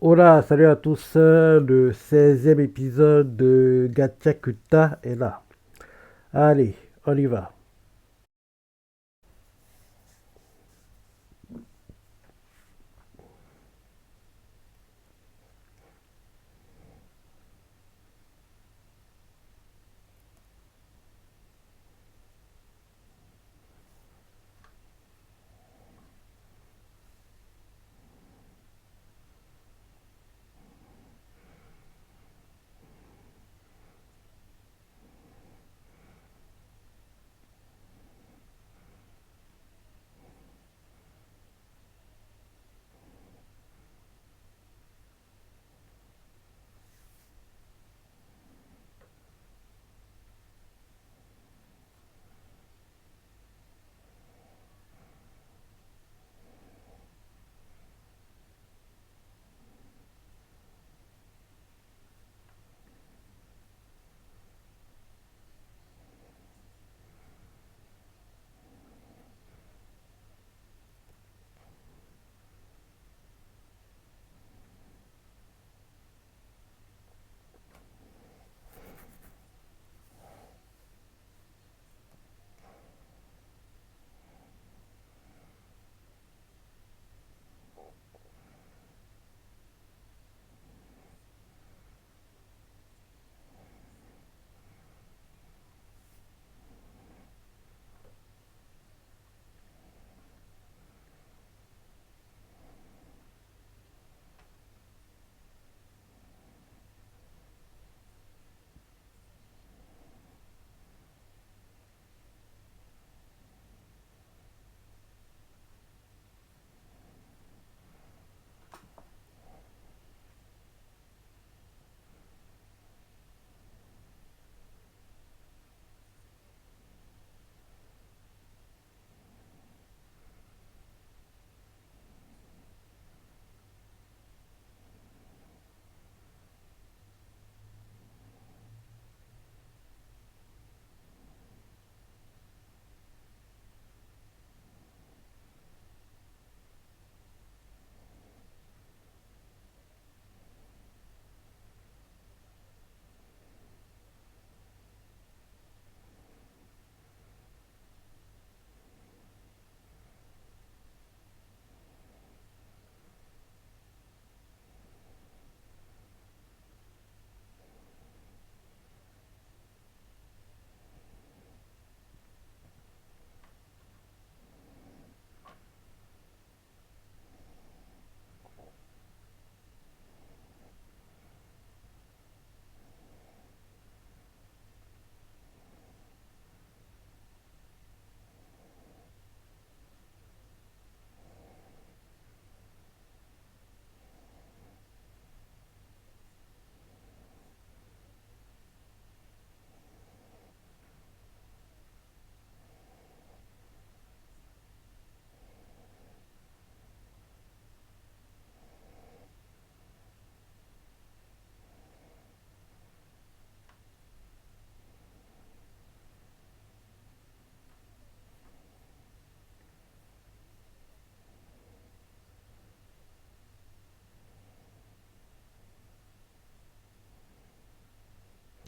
Hola, salut à tous. Le 16e épisode de Gachakuta est là. Allez, on y va.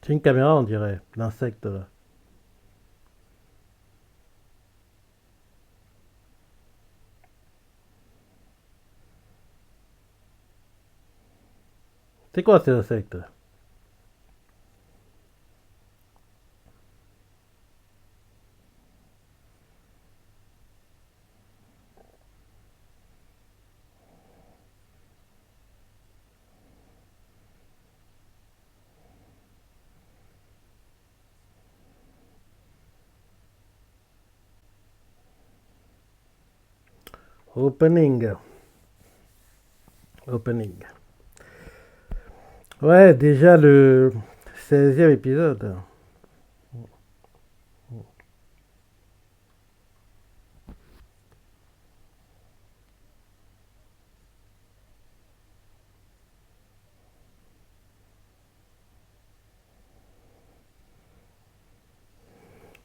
C'est une caméra, on dirait. L'insecte là. C'est quoi ces insectes? Opening. Opening. Ouais, déjà le 16e épisode.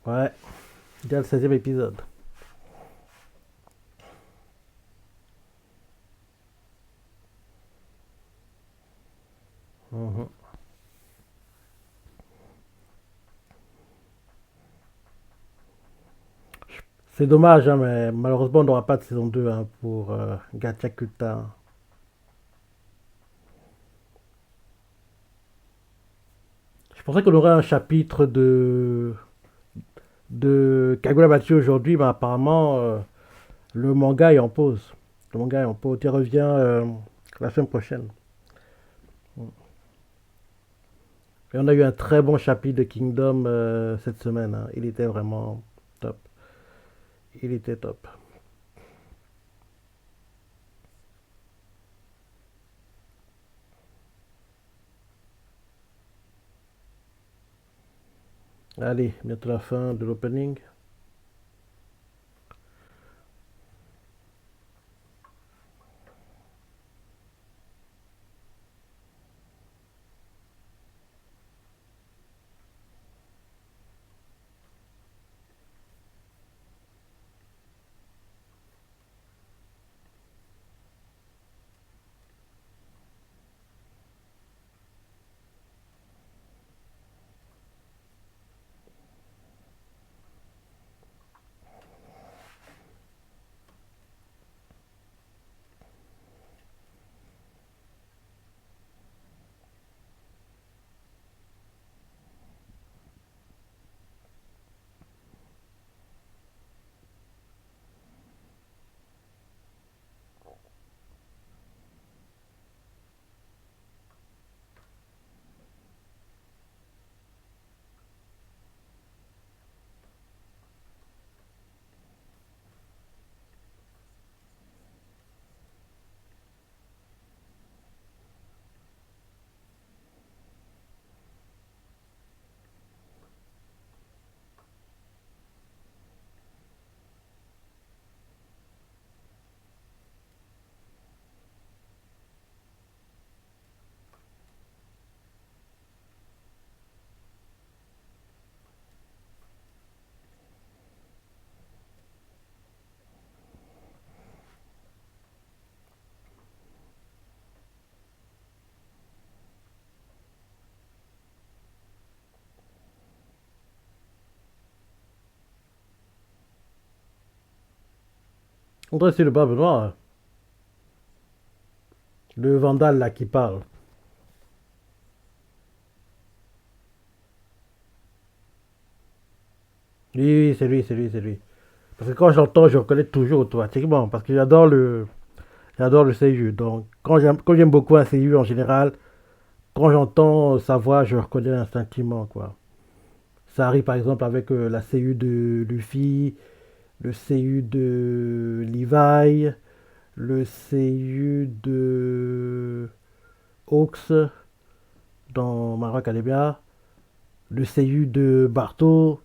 Ouais, déjà le 16e épisode. Mhm. C'est dommage, hein, mais malheureusement, on n'aura pas de saison 2 hein, pour Gachakuta. Je pensais qu'on aurait un chapitre de Kagura Machi aujourd'hui, mais apparemment, le manga est en pause. Le manga est en pause. Il revient la semaine prochaine. Et on a eu un très bon chapitre de Kingdom cette semaine, hein. Il était vraiment top. Il était top. Allez, bientôt la fin de l'opening. On dirait que c'est le Barbe Noire, le vandale là qui parle. Oui, oui, c'est lui, c'est lui, c'est lui. Parce que quand j'entends, je reconnais toujours automatiquement. Parce que j'adore le seiyuu. Donc, quand j'aime beaucoup un seiyuu en général, quand j'entends sa voix, je reconnais instinctivement, quoi. Ça arrive par exemple avec la seiyuu de Luffy, le seiyuu de Levi, le seiyuu de Hawks dans My Hero Academia, le seiyuu de Barto,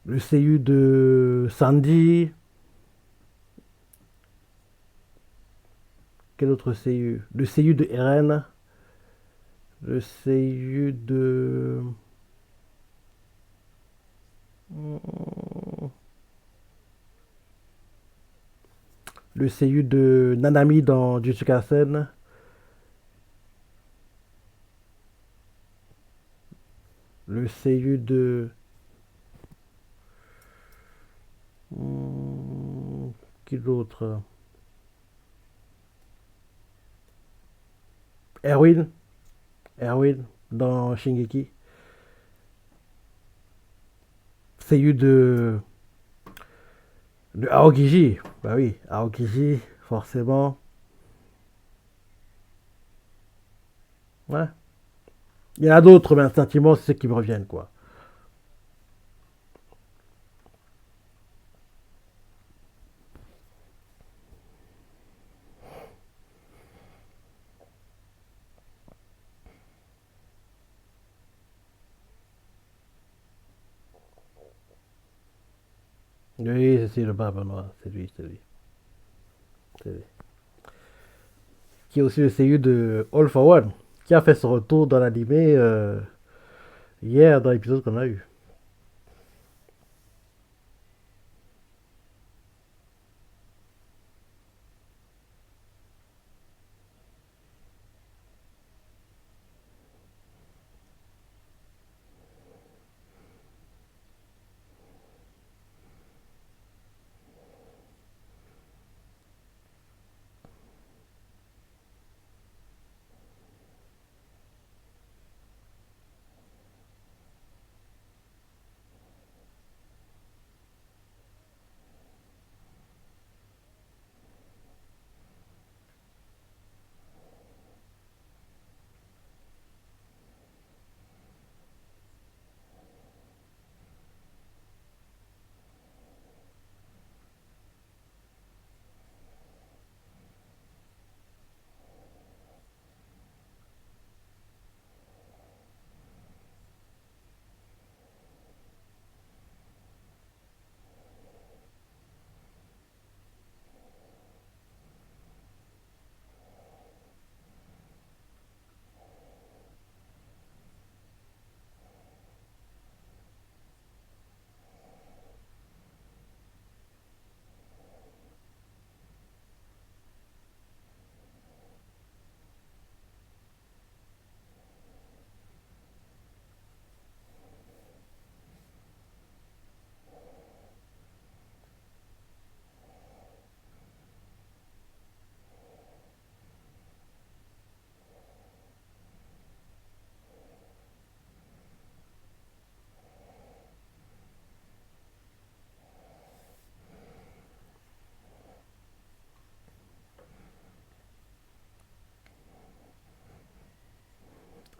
le seiyuu de Sandy. Quel autre seiyuu? Le seiyuu de Eren, le seiyuu de... Le seiyuu de Nanami dans Jujutsu Kaisen, le seiyuu de... Qui d'autre? Erwin, Erwin dans Shingeki. Seiyuu de Aokiji. Bah oui, Aokiji, forcément. Ouais. Il y en a d'autres, mais instinctivement, c'est ceux qui me reviennent, quoi. Oui, c'est le Barbe Noire. C'est lui, c'est lui. C'est lui. Qui est aussi le seiyuu de All for One, qui a fait son retour dans l'animé hier, dans l'épisode qu'on a eu.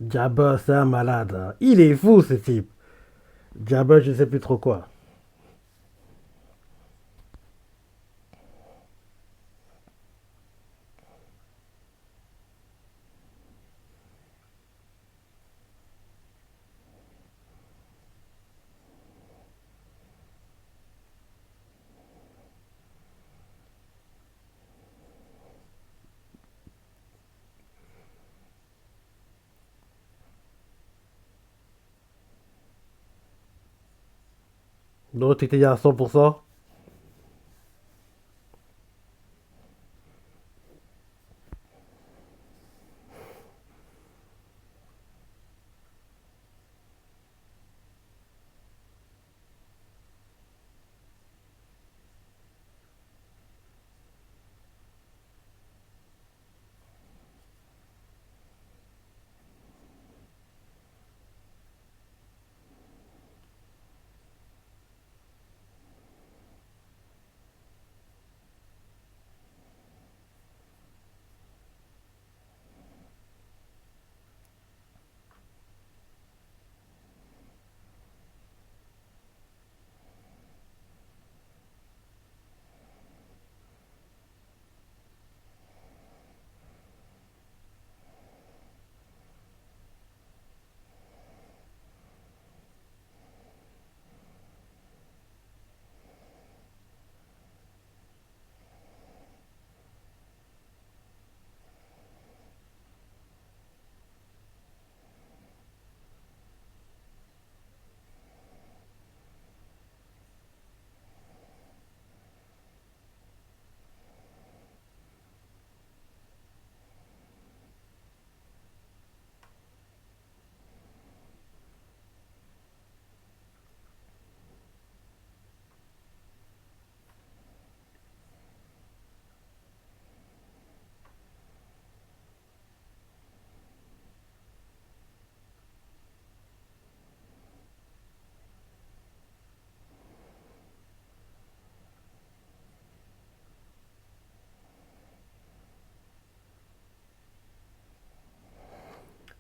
Jabba, c'est un malade, hein. Il est fou, ce type. Jabba, je sais plus trop quoi. Donc, tu étais à 100%.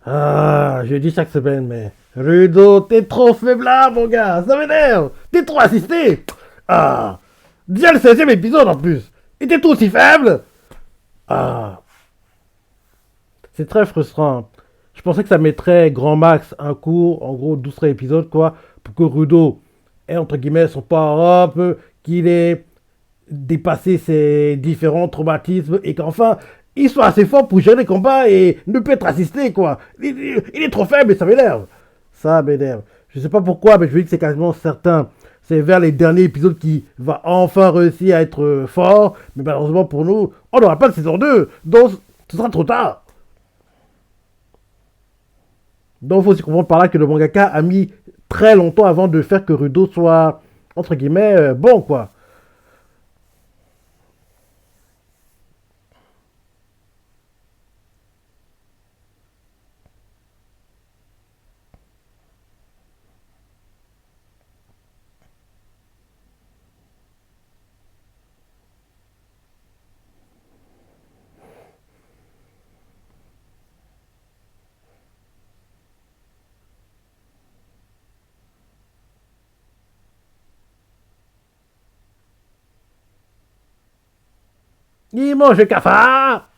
Ah, je dis chaque semaine, mais Rudo, t'es trop faible là, mon gars, ça m'énerve. T'es trop assisté. Ah, déjà le 16e épisode en plus. Et t'es tout aussi faible. Ah, c'est très frustrant. Je pensais que ça mettrait grand max un cours, en gros 12 épisodes, quoi, pour que Rudo ait, entre guillemets, son power-up, qu'il ait dépassé ses différents traumatismes et qu'enfin, il soit assez fort pour gérer les combats et ne peut être assisté, quoi. Il est trop faible et ça m'énerve. Ça m'énerve. Je sais pas pourquoi, mais je dis que c'est quasiment certain. C'est vers les derniers épisodes qu'il va enfin réussir à être fort. Mais malheureusement pour nous, on n'aura pas de saison 2. Donc, ce sera trop tard. Donc, il faut aussi comprendre par là que le mangaka a mis très longtemps avant de faire que Rudo soit, entre guillemets, bon, quoi. Il mange le cafard.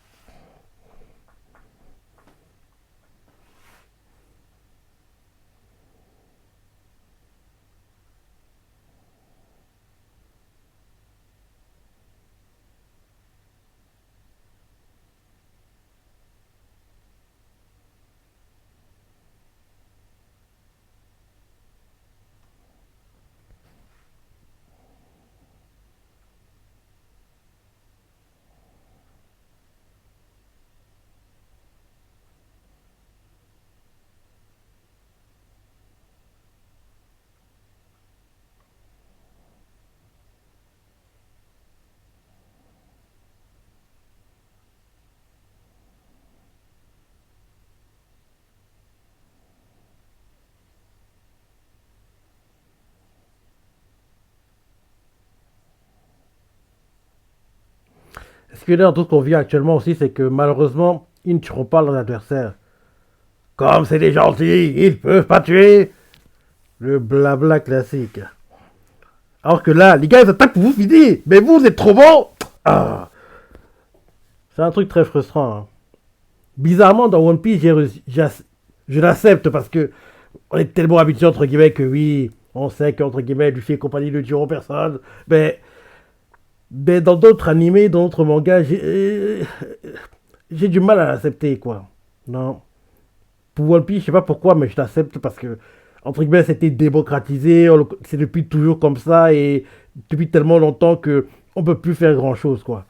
Ce qui est dans tout ce qu'on vit actuellement aussi, c'est que malheureusement, ils ne tueront pas leurs adversaires. Comme c'est des gentils, ils peuvent pas tuer. Le blabla classique. Alors que là, les gars, ils attaquent pour vous finir. Mais vous êtes trop bons. Ah, c'est un truc très frustrant, hein. Bizarrement, dans One Piece, je l'accepte parce que on est tellement habitué, entre guillemets, que oui, on sait qu'entre guillemets, Luffy et compagnie ne tueront personne. Mais dans d'autres animés, dans d'autres mangas, j'ai du mal à l'accepter, quoi. Non. Pour One Piece, je sais pas pourquoi, mais je l'accepte parce que, entre guillemets, c'était démocratisé, c'est depuis toujours comme ça et depuis tellement longtemps que on peut plus faire grand chose, quoi.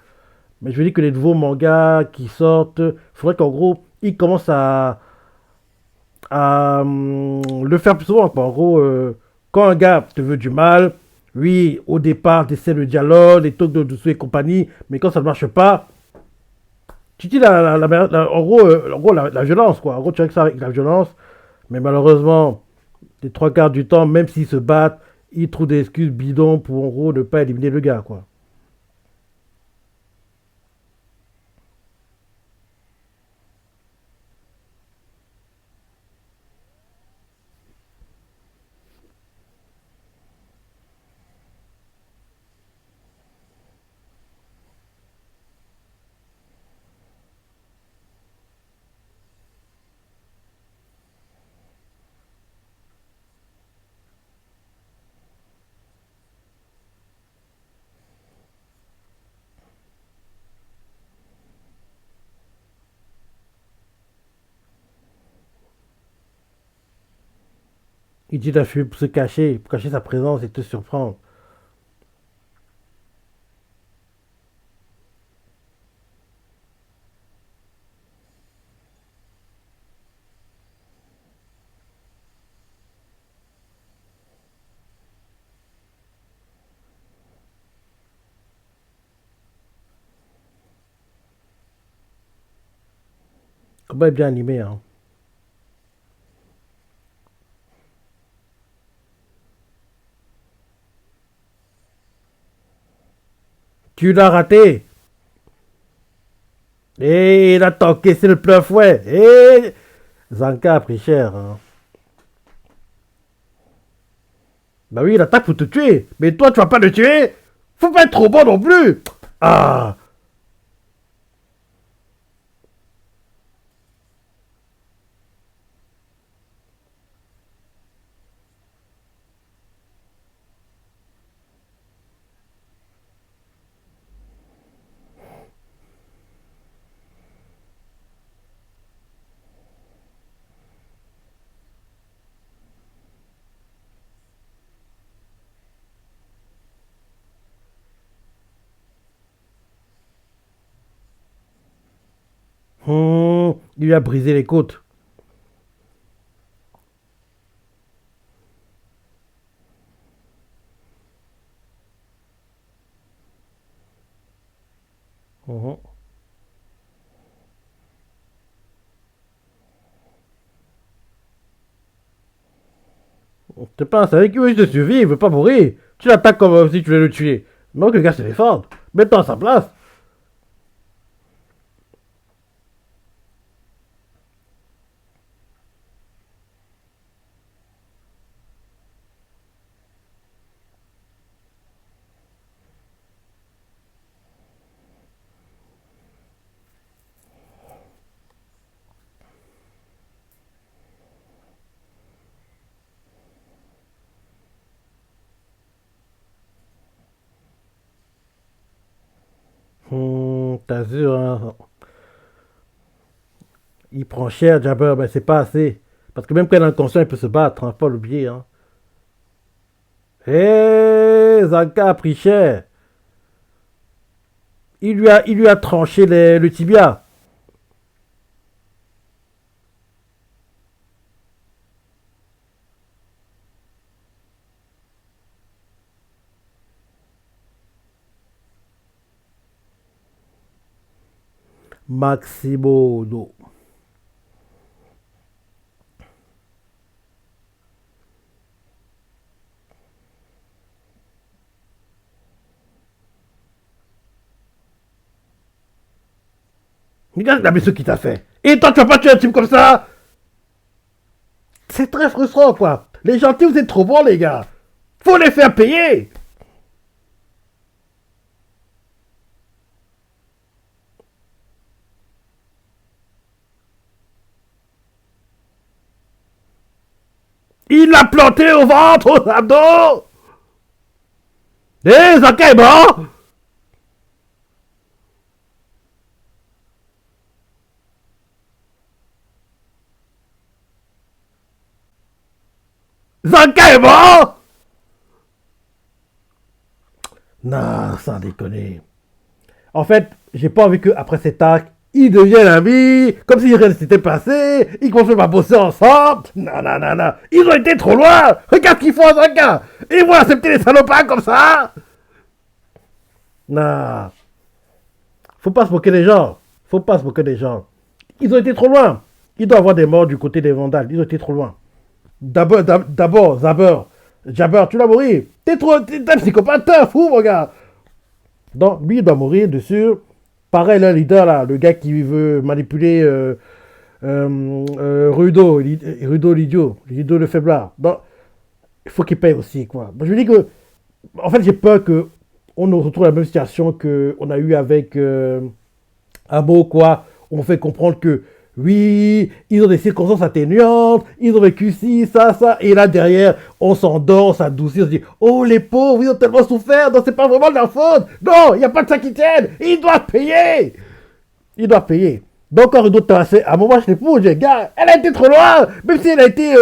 Mais je veux dire que les nouveaux mangas qui sortent, il faudrait qu'en gros, ils commencent à le faire plus souvent, quoi. En gros, quand un gars te veut du mal, oui, au départ, tu essaies le dialogue, les trucs de dessous et compagnie, mais quand ça ne marche pas, tu dis en gros la violence, quoi. En gros, tu règles ça avec la violence, mais malheureusement, les trois quarts du temps, même s'ils se battent, ils trouvent des excuses bidons pour en gros ne pas éliminer le gars, quoi. Il dit la fuite pour cacher sa présence et te surprendre. Combat est bien animé, hein. Tu l'as raté. Et il a encaissé le plein fouet. Et Zanka a pris cher, hein. Bah oui, il attaque pour te tuer. Mais toi, tu vas pas le tuer. Faut pas être trop bon non plus. Ah. Il lui a brisé les côtes. Mhm. C'est pas un savais qu'il veut juste survivre, il veut pas mourir. Tu l'attaques comme si tu voulais le tuer. Non, que le gars se défende. Mets-toi à sa place. T'as vu, hein. Il prend cher, Jabber, mais c'est pas assez. Parce que même quand il est inconscient, il peut se battre, hein, faut pas l'oublier, hein. Hé, Zanka a pris cher. Il lui a tranché le tibia. Maximo, no. Regarde la mission qu'il t'a fait. Et toi, tu vas pas tuer un type comme ça. C'est très frustrant, quoi. Les gentils, vous êtes trop bons, les gars. Faut les faire payer. Il l'a planté au ventre, aux abdos. Eh, Zaka est mort. Zaka est mort. Non, sans déconner. En fait, j'ai pas envie qu'après cet acte, ils deviennent amis, comme si rien ne s'était passé, ils continuent à bosser ensemble. Non, non, non, non. Ils ont été trop loin. Regarde ce qu'ils font à Zaka. Ils vont accepter les salopards comme ça. Non. Faut pas se moquer des gens. Faut pas se moquer des gens. Ils ont été trop loin. Il doit y avoir des morts du côté des vandales. Ils ont été trop loin. D'abord, Jabber, tu l'as mourir. T'es un psychopathe, t'es un fou, mon gars. Donc, lui, il doit mourir dessus. Pareil, le leader, là, le gars qui veut manipuler Rudo l'idiot, Rudo le faiblard. Donc, il faut qu'il paye aussi, quoi. Donc, je dis que, en fait, j'ai peur que on nous retrouve dans la même situation qu'on a eu avec Amo, quoi. On fait comprendre que, oui, ils ont des circonstances atténuantes, ils ont vécu ci, ça, et là, derrière, on s'endort, on s'adoucit, on se dit, oh, les pauvres, ils ont tellement souffert, donc c'est pas vraiment de leur faute. Non, il n'y a pas de ça qui tienne, ils doivent payer. Ils doivent payer. Donc, quand Rudo tabassait, à un moment, je l'épouse, je dis, gars, elle a été trop loin, même si elle a été,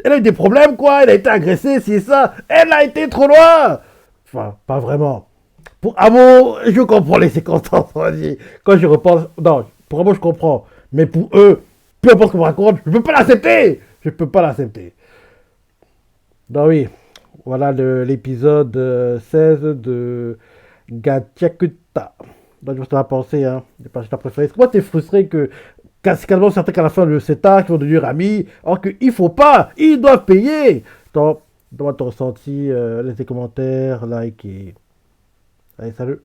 elle a eu des problèmes, quoi, elle a été agressée, c'est ça, elle a été trop loin. Enfin, pas vraiment. Pour Amo, je comprends les circonstances, on va dire. Quand je repense, non, pour Amo, je comprends. Mais pour eux, peu importe ce qu'on me raconte, je ne peux pas l'accepter. Je ne peux pas l'accepter. Donc oui, voilà l'épisode 16 de Gatchakuta. Donc je t'en ai pensé, hein. J'ai pas préféré. Moi, t'es frustré que c'est quasiment certain qu'à la fin de cet arc, ils vont devenir amis. Alors qu'il ne faut pas, ils doivent payer. Donc, donne-moi ton ressenti, laisse des commentaires, like et... Allez, salut.